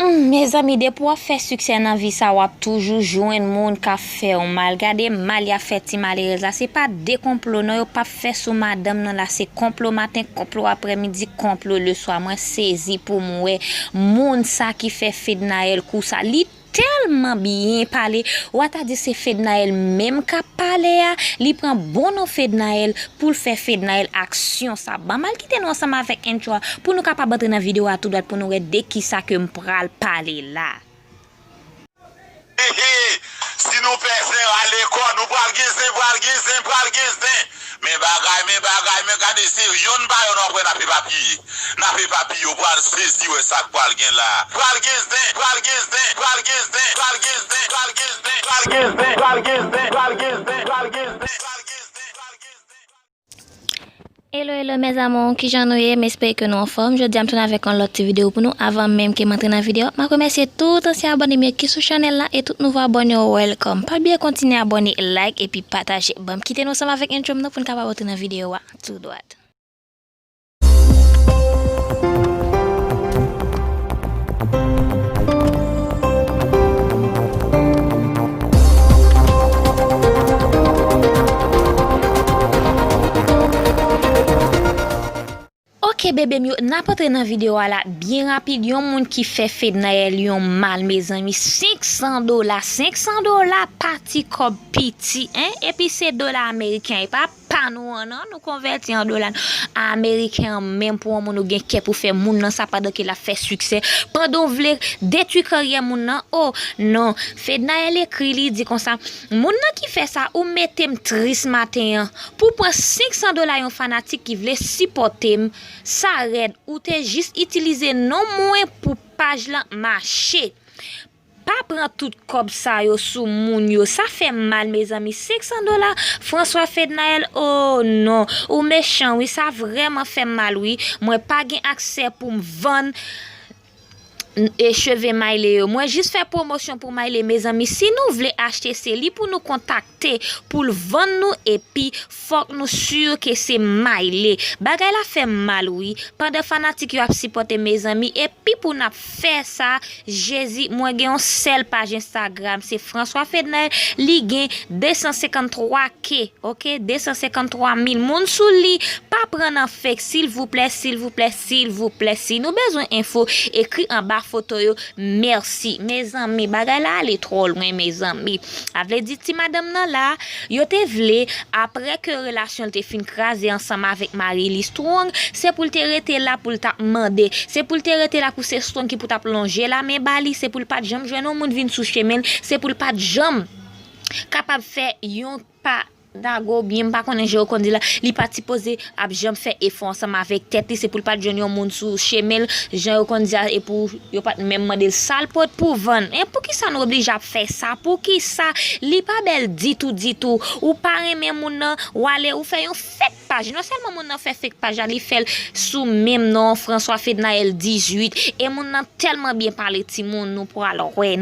Mes amis, de pour faire succès dans la vie, ça va toujours jouer un monde qui fait mal. Regardez, mal a fait ti malheureuse là, c'est pas des complots, non, yo pas fait sous madame non là, c'est complot matin, complot après-midi, complot le soir. Moi saisi pour moi, monde ça qui fait Fednael coup ça li tellement bien parler ou ta dit c'est Fednael même qu'a parler li prend bon nom Fednael pour faire Fednael action ça ba mal quitter nous ensemble avec un choix pour nous capable entrer dans vidéo à tout droit pour nous regarder qui ça que m'pral parler là. Si nous faisons à l'école, nous pral gizin. Mais regardez, c'est yon ba yon après n'a fait papier, ou pral saisi ou ça pral gen là. Pral gizin. Hello mes amours, qui j'en ai, j'espère que nous en forme. Je dis à me tourner avec une autre vidéo pour nous. Avant même que m'entre dans la vidéo, je remercie tout ancien abonnés qui sont sur la chaîne là et tout nouveau abonné, welcome. Pas bien continuer à abonner, like et puis partager. Bon, quittez nous ensemble avec un chum pour nous capable entrer dans la vidéo tout droit. Ok bébé mieux n'importe dans vidéo là bien rapide yon moun qui fait Fednael yon mal mes amis $500 parti comme petit hein et puis c'est dollars américains pas nous non nous convertir en dollars américains même pour moun nou gen kè pour faire moun nan ça pendant qu'il a fait succès pendant vle détruire carrière moun nan oh non Fednael écrit li dit comme ça moun nan qui fait ça ou mettem triste matin pour prendre $500 yon fanatique qui vle supporter ça red ou t'es juste utiliser non moins pour page là marcher pas prendre tout comme ça yo sous moun yo ça fait mal mes amis $500 François Fednael oh non ou méchant oui ça vraiment fait mal oui moi pas gain accès pour me vendre et cheveux mailé moi juste faire promotion pour mailé mes amis si nous voulons acheter c'est li pour nous contacter pour le vendre nous et puis faut nous sûr que c'est mailé bagay la fait mal oui pendant fanatique yo a supporter mes amis et puis pour n'a faire ça Jésus moi gen un seul page Instagram c'est François Fednael li gen 253K OK 253 000 moun sou li pas prendre en fait s'il vous plaît si nous besoin info écrit en bas photo yo merci mes amis bagay la aller trop loin mes amis avait dit ti madame nan là yo te vle après que relation te fin craser ensemble avec Marie Strong c'est pour te rester là pour t'a demander c'est pour te rester là pour c'est Strong qui pour t'a plonger là mais bali c'est pour pas jambe joindre monde vinn sous chemin c'est pour pas jambe capable faire yon pas Dago bien pas connait je qu'on dit là li parti poser a j'aime faire effort ensemble avec tête c'est pour pas joindre monde sous chemin Jean qu'on dit et pour yo pas même demander sale pot pour vendre et pour qui ça nous oblige à faire ça pour qui ça li pas belle dit tout ou pas même moun ou aller ou faire une fake page non seulement moun fait fake page li fait sous même nom François Fednael 18 et moun tellement bien parler ti moun nous pour alors ouais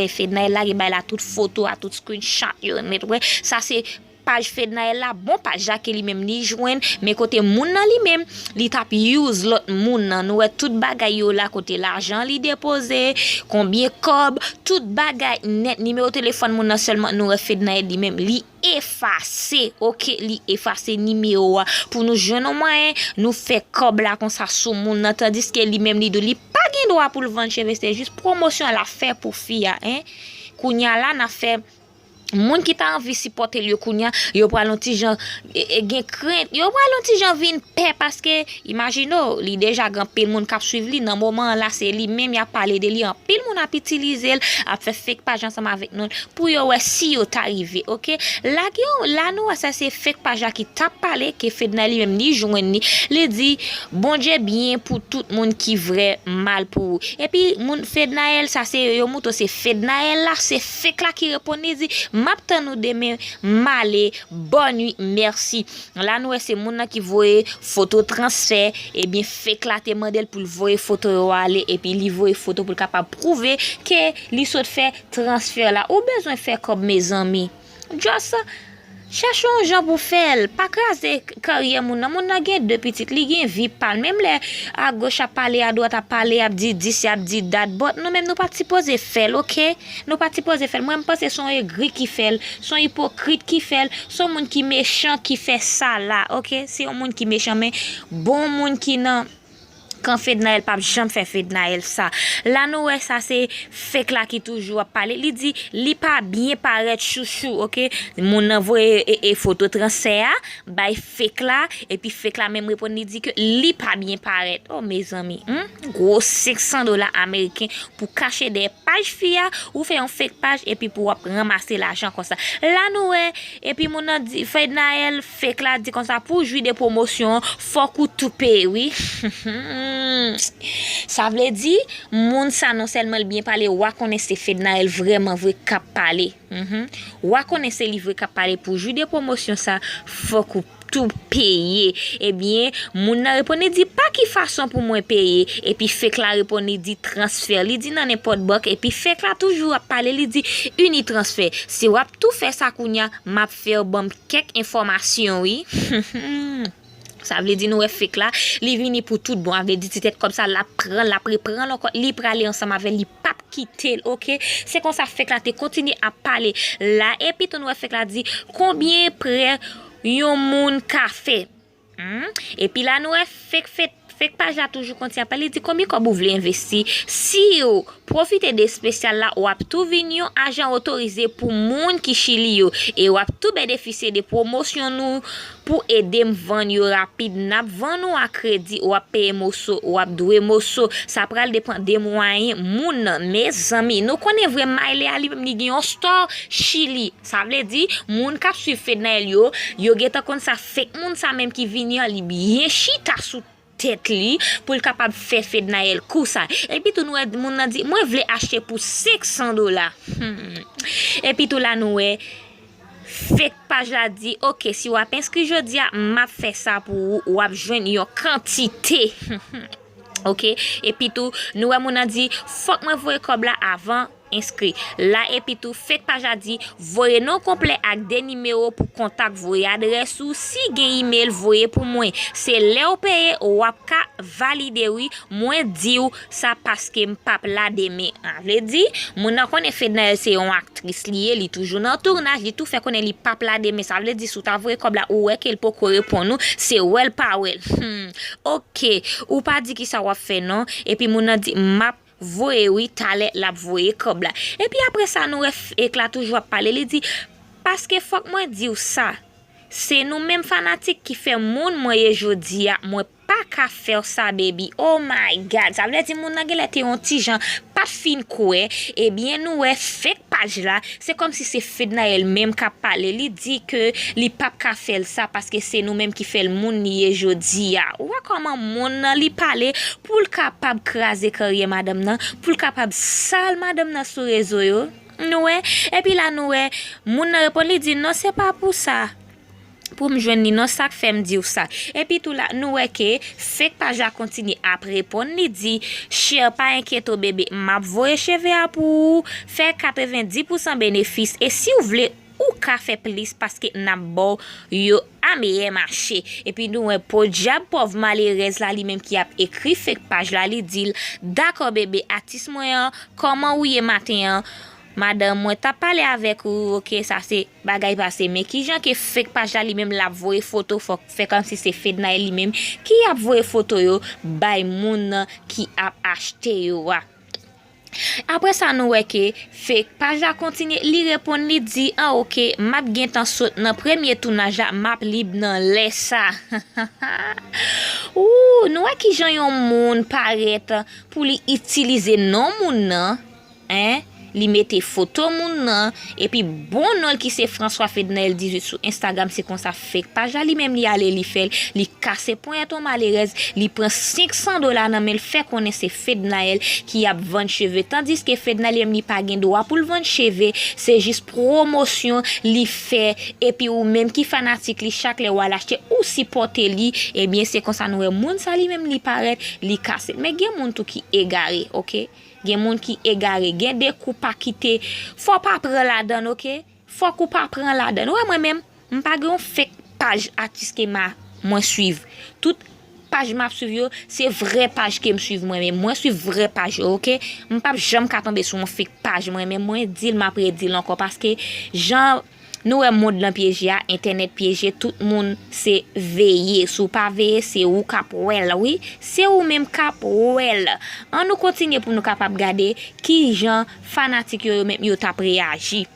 Fednael là il la toute photo à toute screenshot yo net ouais ça c'est page Fednael là bon page qui lui même li joine mais côté moun nan li même li tap use l'autre moun nan nou tout bagay yo là côté l'argent li déposé combien cob tout bagay net numéro téléphone moun nan seulement nou Fednael li même li effacer OK li effacer numéro pour nous jeune moyen nous fait cob là comme ça sous moun nan tandis que li même li do li pas gen droit pour le vendre cheveux c'est juste promotion à la faire pour fille hein kounya là n'a fait moun qui t'a envie supporter le kounya yo pral lonti jan gen crainte yo pral lonti jan vinn paix parce que imaginez li déjà grand pile moun k'ap suivre li dans moment là c'est li même y a parlé de li en pile moun a utiliser a fait fake page ensemble avec nous pour yo ouais si yo t'arrivé OK là nous ça c'est fake page qui t'a parlé que Fednael même ni joine ni li dit bon Dieu bien pour tout monde qui vrai mal pour et puis moun Fednael ça c'est yo mouto c'est Fednael là c'est fake là qui répond dit m'attend nous demain malé bonne nuit merci là nous c'est moun qui voye photo transfert et bien fait éclater modèle pour voyer photo aller et puis li voyer photo pour capable prouver que li saute fait transfert là ou besoin faire comme mes amis juste Cherchons gens pour faire, pas craser carrière moun nan gen deux petites li gen vie parle même les à gauche à parler à droite à parler à dire a dit date but nous même nous pas supposé faire OK nous pas supposé faire moi me pense son aigri qui fait son hypocrite qui fait son monde qui méchant qui fait ça là OK c'est un monde qui méchant mais bon monde qui nan quand fait de Naël pas jamais fait de Naël ça là nous ça c'est fake là qui toujours parler il dit li pas bien paraître chouchou OK mon envoie et photo transfert by fake là et puis fake là même répond il dit que li pas bien paraître oh mes amis gros $600 américains pour cacher des pages fia ou faire un fake page et puis pour ramasser l'argent comme ça là nous et puis mon dit fait de Naël fake là dit comme ça pour jouer des promotions faut que tout paye oui ça veut dire moun ça non seulement bien parler ou connaître fait Naël vraiment vrai cap parler ou connaître livre cap parler pour jouer des promotions ça faut que tout payer eh bien moun répondre dit pas qui façon pour moi payer et puis fait que la répondre dit transfert il dit dans n'importe banque et puis fait que la toujours parler il dit uni transfert si ou tout fait ça kounya m'a faire bon quelques informations oui ça veut dire nous fait là li vini pour tout bon avait dit tête comme ça la prend encore li praler ensemble avec li pas quitter OK c'est comme ça fait que là tu continue à parler là et puis nous fait là dit combien près yon moun café et puis là nous fait page là toujours continue à parler dit combien vous voulez investir si vous profitez des spécial là ou tout vignon agent autorisé pour moun qui chili yo et ou tout bénéficier des promotions nous pour aider me vendre rapide n'a vendre à crédit ou payer mosso ou doué mosso ça pral dépend des moyens moun mes amis nous connaît vraiment il est ali ni gen store chili ça veut dire moun ka suivre Fednaël yo geta kon ça fait moun ça même qui vignon li bien chita sous tête li pour le capable faire Fednaël coup ça et puis tout nous moun dit moi voulais acheter pour $600 et puis tout là nous fake page là dit OK si ou a inscrit jodi a m'a fait ça pour ou a joindre une quantité OK et puis tout nous moun dit faut que moi voyer comme là avant inscrit là et puis tout fake page a dit voyez nom complet avec des numéros pour contact voyez adresse ou si gen email voyez pour moi c'est là ou payer ou ka valider oui moi dit ça parce que m'pap là demain veut dire mon connaît Fednaël c'est une actrice liée li toujours dans tournage li tout fait connaît li pap là demain ça veut dire sous ta voyez comme là ou qu'elle peut répondre nous c'est well pas well OK ou pas dit qui ça va faire non et puis mon dit map voyez oui talent la voyez comme là et puis après ça nous éclat toujours parler il dit parce que faut que moi dire ça c'est nous même fanatiques qui fait moun moi jodi moi pas qu'à faire ça baby oh my god ça veut dire moun nan était un petit gens pas fin quoi et bien nous fake page là c'est comme si c'est Fednaël même qui parler il dit que li pas qu'à faire ça parce que c'est nous même qui fait le moun ni jodi ou comment moun li parler pour capable craser carrière madame nan pour capable sale madame nan sur réseau yo nous et puis là nous moun répond il dit non c'est pas pour ça pour me joindre non ça fait me dire ça et puis tout là nous que fake page a continue à répondre il dit cher pas inquiète bébé m'a voyer cheveux pour faire 90% bénéfice et si vous voulez ou ka fait plus parce que n'a bon yo a meilleur marché et puis nous pour diable pauvre malheureuse là lui même qui a écrit fake page là il dit d'accord bébé artiste moi comment ouye matin madame moi t'a parlé avec ou OK ça c'est bagay passé mais qui gens qui fake page là lui même la voyer photo faut faire comme si c'est Fednaël lui même qui a voyer photo yo bay moun qui a acheté yo après ça nous que fake page a continue li répond li dit OK m'a gen tan saute dans premier tournage m'a libre dans les ça ouh nous qui gens yon moun paraître pour li utiliser non moun nan hein li mette photo moun nan et puis bon nom qui c'est François Fednaël 18 sur Instagram c'est comme ça fake page li même li aller li fait li casser point ton malheureuse li prend $500 nan mais le fait connaît c'est Fednaël qui a vendre cheveux tandis que Fednaël li pas gen droit pour vendre cheveux c'est juste promotion li fait et puis ou même qui fanatique li chaque le wala acheter ou supporter li et bien c'est comme ça nous moun ça li même li paraît li casser mais gen moun tout qui égaré OK gen moun qui égaré gen des coups pas quitter faut pas prendre la donne OK faut qu'on pas prendre la donne ouais moi même m'pa gen fake page artiste que moi suivre. Tout page m'a suivre c'est vrai page que me suivre moi suivre vrai page OK m'pa jamais ka tomber sur mon fake page moi dit m'a prédit encore parce que genre nous est monde dans piège internet piège tout monde c'est veiller sous pas veiller c'est ou capwell oui c'est ou même capwell on nous continue pour nous capable garder qui gens fanatique yo même yo t'a réagi.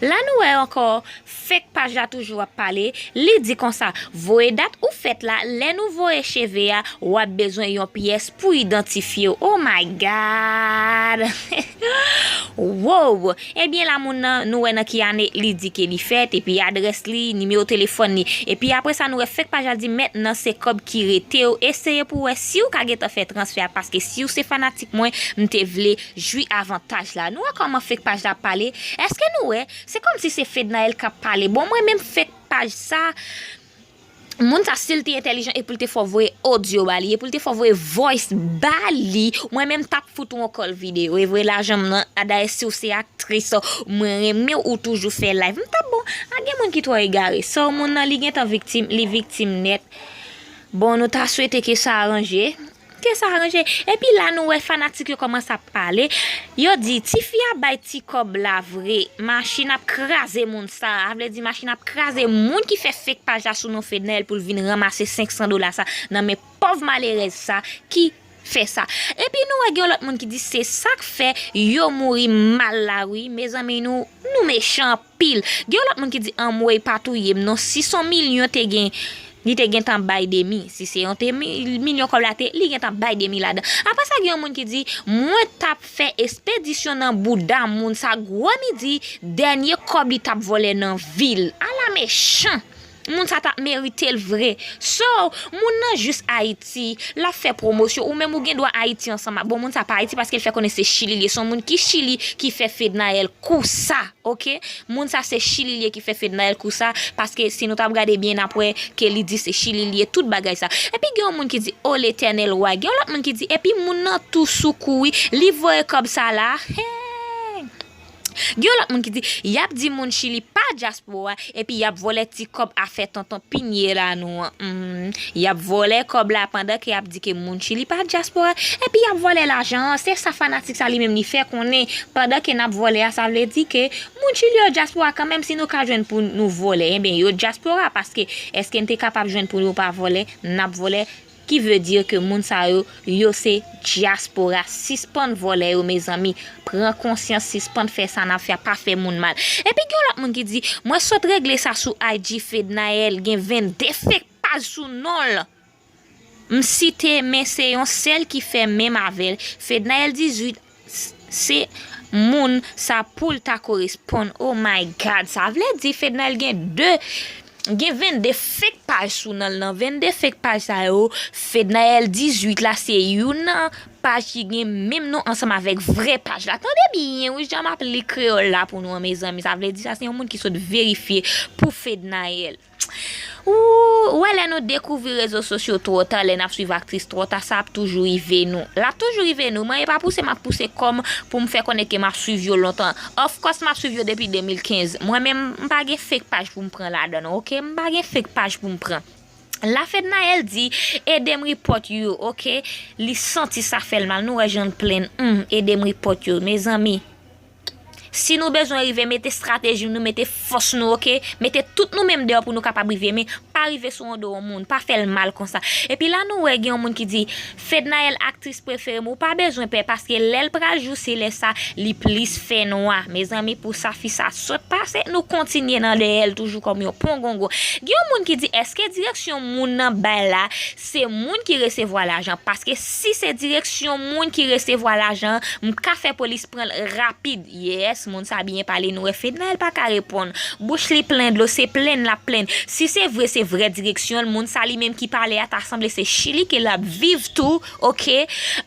Là nous est encore fake page là toujours à parler li dit comme ça voyez date ou fait là les nouveaux cheveux ou a besoin yon pièce pour identifier oh my god wow et bien là moun nous est qui année li dit que li fait et puis adresse li numéro téléphone ni et puis après ça nous fake page dit maintenant c'est comme qui rete essayer pour si ou ka geta fait transfert parce que si ou c'est fanatique moi m'te vle jouir avantage là nous comment fake page là parler est-ce que nous c'est comme si c'est Fednael qui parle. Bon, moi même fake page ça. Moun sa style intelligent et pour te faire voir audio bali et pour te faire voir voice bali moi même tap photo en call vidéo et voir l'argent ada si c'est actrice moi mais ou toujours faire live m'ta bon a gen moun qui toi égaré ça moun nan li gen tan victime li victime net bon nous t'a souhaité que ça arranger et puis là nous fanatique commence à parler yo dit ti fia bay ti kob la vrai machine a craser moun ça veut dire machine a craser moun qui fait fake page là sur nos Fednael pour venir ramasser $500 ça non mais pauvre malheureuse ça qui fait ça et puis nous l'autre monde qui dit c'est ça que fait yo mouri mal là oui mes amis nous méchants pile l'autre monde qui dit en moi patouiller non 600 millions te gain li te gen tan bay demi si c'est on te million comme la te li gen tan bay demi là-dedans après ça gen moun qui dit moi tap fait expédition dans Bouddha moun ça gros midi dernier kob li tap volé dans ville à la méchant moun ça t'a mérité le vrai so moun nan juste Haïti la fait promotion ou même ou gen doit Haïti ensemble bon moun ça pas Haïti parce qu'elle fait connaître Chili son moun qui Chili qui fait Fednael Kousa OK moun ça c'est Chili qui fait Fednael Kousa parce que si nous t'a regarder bien après que li dit c'est Chili tout bagay ça et puis gen moun qui dit oh l'Éternel roi gen l'autre moun qui dit et puis moun nan tout soukoui li voye comme ça là Gyo l'autre moun qui dit yap di moun Chili pas diaspora et puis yap volé ti kob a fait tonton pigné là nous yap volé kob là pendant que yap dit que moun Chili pas diaspora et puis yap volé l'argent c'est ça fanatique ça lui même ni fait qu'on est pendant que n'a volé ça veut dire que moun Chili yo diaspora quand même si nous ka joindre pour nous voler eh bien yo diaspora parce que est-ce qu'on était capable joindre pour nous pas voler n'a volé qui veut dire que moun sa yo c'est diaspora suspend voler mes amis prends conscience suspend faire ça n'a fait pas fait moun mal et puis l'autre moun qui dit moi saute régler ça sous IG Fednael gen 20 fake page sous non là m'citer mais c'est un celle qui fait même avec Fednael 18 c'est moun ça pour ta correspond oh my god ça veut dire Fednael gen 22 fake page sous nan 22 fake page ça yo Fednael 18 là c'est une page qui même nous ensemble avec vraie page là attendez bien oui j'aime appeler créole là pour nous mes amis ça veut dire ça c'est un monde qui sont vérifier pour Fednael ouais là nous découvrir réseaux sociaux trop tard les n'a suivre actrice trop tard ça toujours rivé nous là toujours rivé nous moi pas pousser m'a pousser comme pour me faire connaître que m'a suivi longtemps of course m'a suivi depuis 2015 moi même pas gen fake page pour me prendre là-dedans OK pas gen fake page pour me prendre la Fednael dit aidem report you OK li senti ça fait mal nous rejoindre plein aidem report you mes amis si nous besoin arriver mettez stratégie nous mettez force nous OK mettez tout nous même dehors pour nous capable arriver mais pas arriver sur un dos au monde pas faire mal comme ça et puis là nous gen un monde qui dit Fednael actrice préférée ou pas besoin parce que l'elle pral jou c'est les ça li plus fait noir mes amis pour ça fi ça saute passer nous continuer dans elle toujours comme un pongongo gen un monde qui dit est-ce que direction moun nan bay là c'est moun qui recevoir l'argent parce que si c'est direction moun qui recevoir l'argent m'ka fait police prendre rapide yes moun sa bien parler nous Fednael pas ka répondre bouche li plein de l'eau c'est plein la pleine si c'est vraie direction le monde ça lui même qui parlait à t'assemblée c'est Chili qui la vive tout OK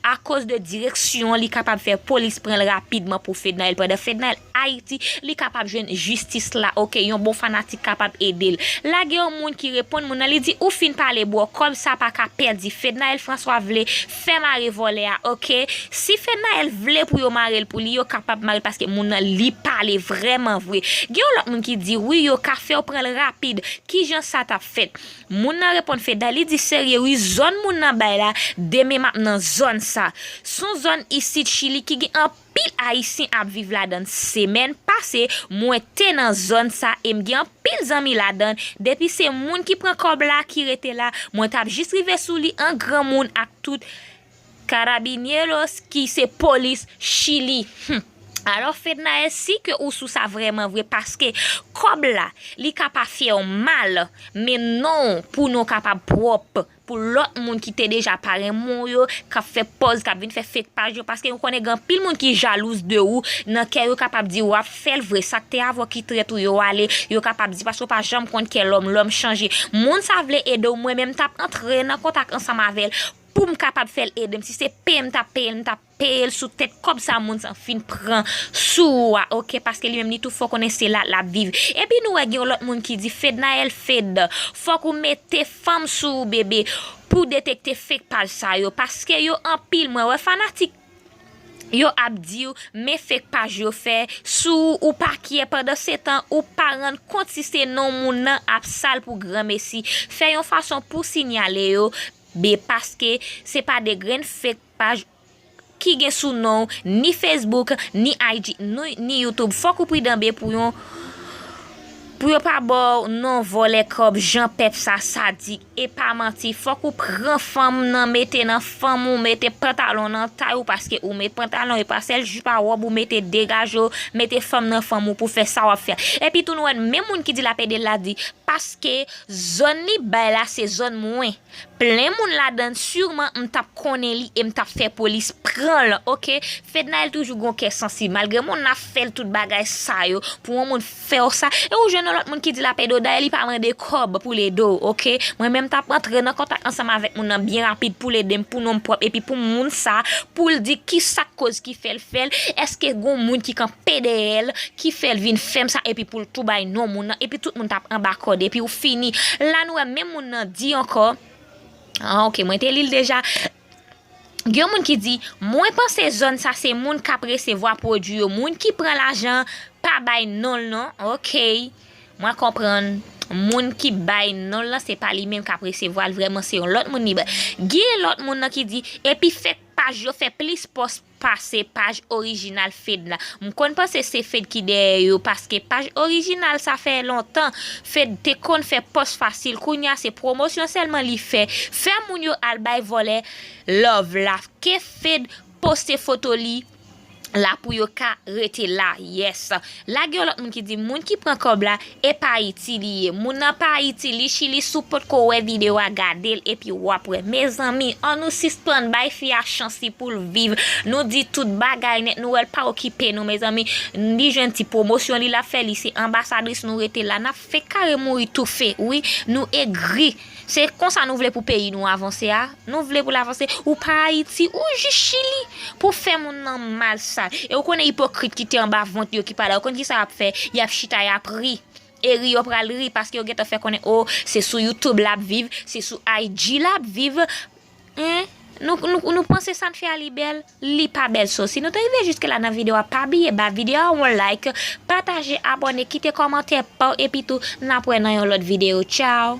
à cause de direction li capable faire police prendre rapidement pour Fednael pendant Fednael Haïti li capable joindre justice là OK yon bon fanatique capable aider là gen un monde qui répond moun li dit ou fin parler bois comme ça pas ka perdre Fednael François vle faire marrer voler OK si Fednael vle pour yo marrer pour li yo capable marrer parce que moun li parle vraiment vrai. Gen l'autre moun qui dit oui yo ka fait prendre rapide. Qui jan ça t'a fait? Moun nan répond fait dali dit sérieux oui zone moun nan bay la demain maintenant zone ça. Son zone ici Chili qui gen en pile haïtien ap vive la dan semaine passée moi te dans zone ça et m'gen pile zami la dan depuis c'est moun qui prend kob la qui rete là moi t'a juste rivé sou li un grand moun ak tout carabineros qui c'est police Chili. Alors fait na si que ou sous ça vraiment vrai parce que comme là li capable faire mal mais non pour nous capable propre pour l'autre monde qui t'est déjà paré mon yo qui fait pause qui vinn faire fake page parce que on connaît grand pile monde qui jalouse de ou nan kè yo capable dire ou fait le vrai ça t'es avant qui traite ou yo aller yo capable dire parce que pas jamais compte que l'homme changer monde ça vle aider moi même t'a entrer dans contact ensemble avec pour me capable faire aider si c'est PM t'a payer sous tête comme ça moun sans fin prend sous OK parce que lui même ni tout faut connaître la vivre et puis nous gen l'autre monde qui dit fed na el fed faut qu'on mette femme sous bébé pour détecter fake page ça yo parce que yo en pile moi ouais fanatique yo ap di mais fake page yo fait sous ou pas qui est pendant 7 ans ou pas rendre compte si c'est non moun nan ap sale pour grand messi fait une façon pour signaler yo parce que c'est pas des graines fake page qui gen sous nom ni Facebook ni IG ni YouTube faut qu'on prie d'embe pour pas bon non voler comme Jean Pep ça sadique et pas mentir faut qu'on prend femme nan mette nan femme ou mette pantalon nan taille ou parce que ou mette pantalon et pas celle jupe à robe ou mette dégage mette femme nan femme ou pour faire ça ou faire et puis tout nous même moun qui dit la pédé la dit parce que zone li bay la c'est zone moins plein moun la dedans sûrement m'tap connait li et m'tap fait police prend là OK fait na toujours gon cœur sensible malgré moun a fait tout bagay ça yo pour moun faire ça et ou jeune l'autre moun qui dit la pédo d'ailleurs il pas mandé cob pour les dos OK moi même t'a rentrer dans contact ensemble avec moun bien rapide pour les dem pour nom propre et puis pour moun ça pour dire qui ça cause qui fait le fait est-ce que gon moun qui kan PDL qui fait vinn femme ça et puis pour tout bay non moun et puis tout moun t'a embarqué et puis ou fini là nous même moun dit encore OK moi t'ai l'île déjà gen moun qui dit moi pense zone ça c'est moun qui recevoir produit yo moun qui prend l'argent pas bay non OK moi comprendre moun qui bay non là c'est pas lui même qui recevoir vraiment c'est l'autre moun ni gen l'autre moun qui dit et puis fait page yo fait plus post passer page original Fed là m konn penser c'est Fed qui derrière parce que page original ça fait longtemps Fed te kon fait post facile kounya c'est promotion seulement li fait moun yo al bay voler love la que Fed poster photo li là pour yo ka rete là yes la gen l'autre moun qui dit moun qui prend comme là et pas Haïti lié moun nan pas Haïti li Chili support ko wè vidéo a garder et puis ou après mes amis on nous suspend bay fi a chance pour vivre nous dit tout bagay net nous elle pas occupé nous mes amis ni jeune petit promotion li la fait li c'est ambassadrice nous rete là n'a fait carrément tout fait oui nous aigri c'est comme ça nous voulons pour pays nous avancer nous voulons pour l'avancer ou pas Haïti ou juste Chili pour faire mon mal ça et on connaît hypocrite qui était en bas vente qui parle on connaît qui ça a fait il a chita y a pris et rio pral ri parce que on get fait connaître oh c'est sur YouTube là vivre c'est sur IG là vivre nous penser ça ne fait ali belle li pas belle so si nous arrivé jusque là dans vidéo pas bien ba vidéo on like partager abonner quitter commentaire et puis tout n'a pour dans l'autre vidéo ciao.